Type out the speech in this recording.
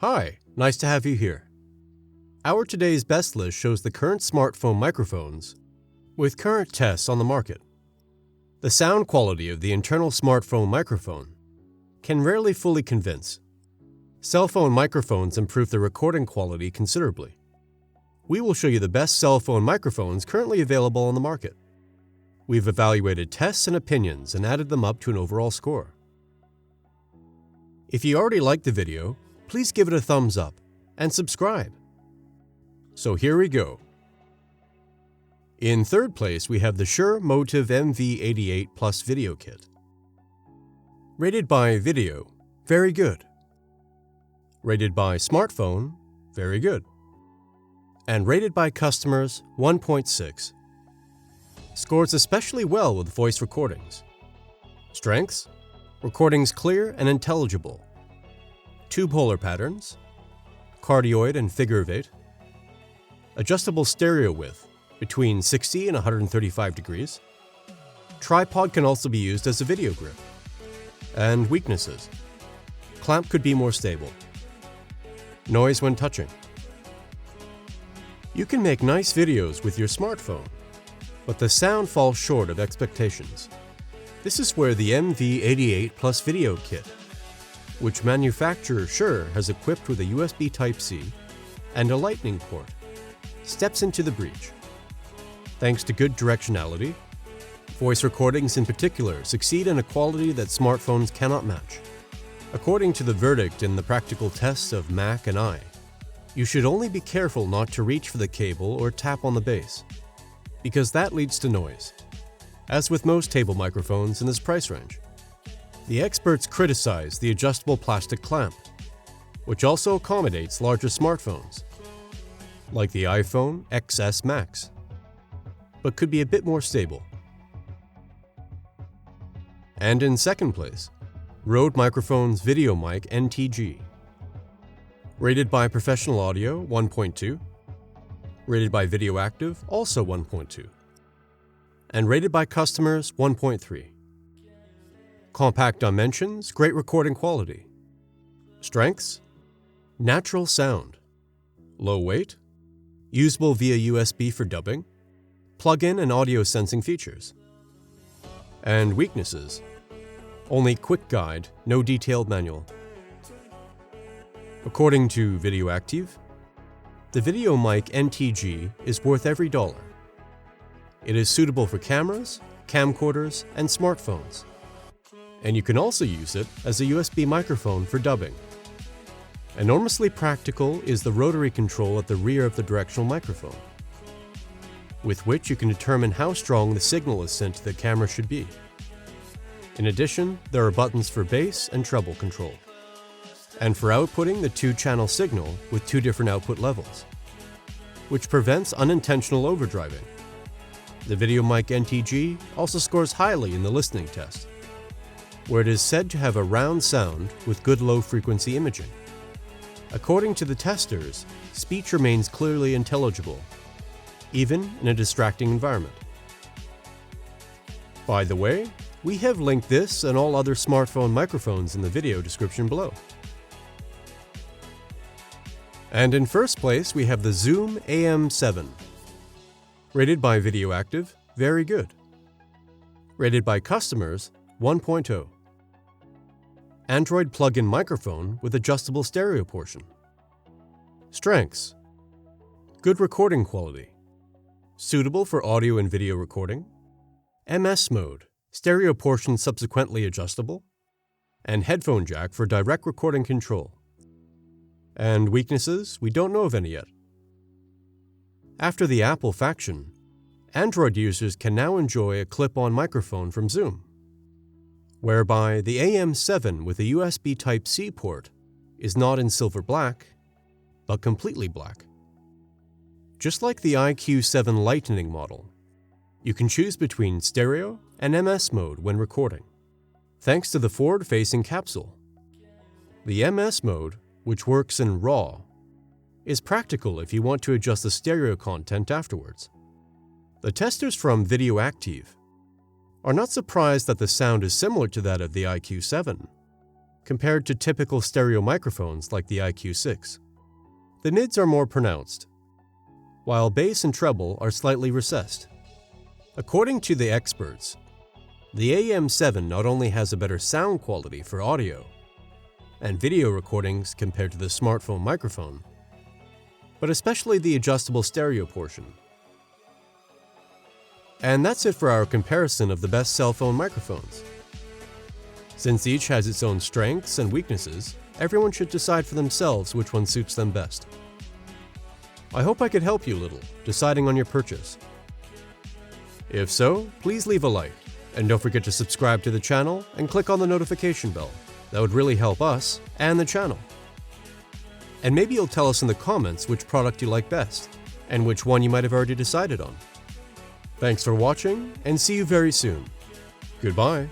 Hi, nice to have you here. Our today's best list shows the current smartphone microphones with current tests on the market. The sound quality of the internal smartphone microphone can rarely fully convince. Cell phone microphones improve the recording quality considerably. We will show you the best cell phone microphones currently available on the market. We've evaluated tests and opinions and added them up to an overall score. If you already liked the video, please give it a thumbs up and subscribe. So here we go. In third place, we have the Shure Motif MV88 Plus Video Kit. Rated by Video, very good. Rated by Smartphone, very good. And rated by customers, 1.6. Scores especially well with voice recordings. Strengths: recordings clear and intelligible. Two polar patterns, cardioid and figure of 8. Adjustable stereo width, between 60 and 135 degrees. Tripod can also be used as a video grip. And weaknesses: clamp could be more stable. Noise when touching. You can make nice videos with your smartphone, but the sound falls short of expectations. This is where the MV88 Plus Video Kit, which manufacturer Shure has equipped with a USB Type-C and a Lightning port, steps into the breach. Thanks to good directionality, voice recordings in particular succeed in a quality that smartphones cannot match. According to the verdict in the practical tests of Mac and I, you should only be careful not to reach for the cable or tap on the base, because that leads to noise, as with most table microphones in this price range. The experts criticize the adjustable plastic clamp, which also accommodates larger smartphones, like the iPhone XS Max, but could be a bit more stable. And in second place, Rode Microphones VideoMic NTG. Rated by Professional Audio, 1.2. Rated by Video Active, also 1.2. And rated by customers, 1.3. Compact dimensions, great recording quality. Strengths: natural sound. Low weight. Usable via USB for dubbing. Plug-in and audio sensing features. And weaknesses: only quick guide, no detailed manual. According to Video Active, the VideoMic NTG is worth every dollar. It is suitable for cameras, camcorders, and smartphones. And you can also use it as a USB microphone for dubbing. Enormously practical is the rotary control at the rear of the directional microphone, with which you can determine how strong the signal is sent to the camera should be. In addition, there are buttons for bass and treble control, and for outputting the 2-channel signal with 2 different output levels, which prevents unintentional overdriving. The VideoMic NTG also scores highly in the listening test, where it is said to have a round sound with good low-frequency imaging. According to the testers, speech remains clearly intelligible, even in a distracting environment. By the way, we have linked this and all other smartphone microphones in the video description below. And in first place, we have the Zoom AM7. Rated by Video Active, very good. Rated by customers, 1.0. Android plug-in microphone with adjustable stereo portion. Strengths: good recording quality. Suitable for audio and video recording. MS mode, stereo portion subsequently adjustable. And headphone jack for direct recording control. And weaknesses, we don't know of any yet. After the Apple faction, Android users can now enjoy a clip-on microphone from Zoom, whereby the AM7 with a USB Type-C port is not in silver black, but completely black. Just like the IQ7 Lightning model, you can choose between stereo and MS mode when recording, thanks to the forward-facing capsule. The MS mode, which works in RAW, is practical if you want to adjust the stereo content afterwards. The testers from Video Active are not surprised that the sound is similar to that of the IQ7, compared to typical stereo microphones like the IQ6. The mids are more pronounced, while bass and treble are slightly recessed. According to the experts, the AM7 not only has a better sound quality for audio and video recordings compared to the smartphone microphone, but especially the adjustable stereo portion. And that's it for our comparison of the best cell phone microphones. Since each has its own strengths and weaknesses, everyone should decide for themselves which one suits them best. I hope I could help you a little deciding on your purchase. If so, please leave a like, and don't forget to subscribe to the channel and click on the notification bell. That would really help us and the channel. And maybe you'll tell us in the comments which product you like best, and which one you might have already decided on. Thanks for watching, and see you very soon. Goodbye.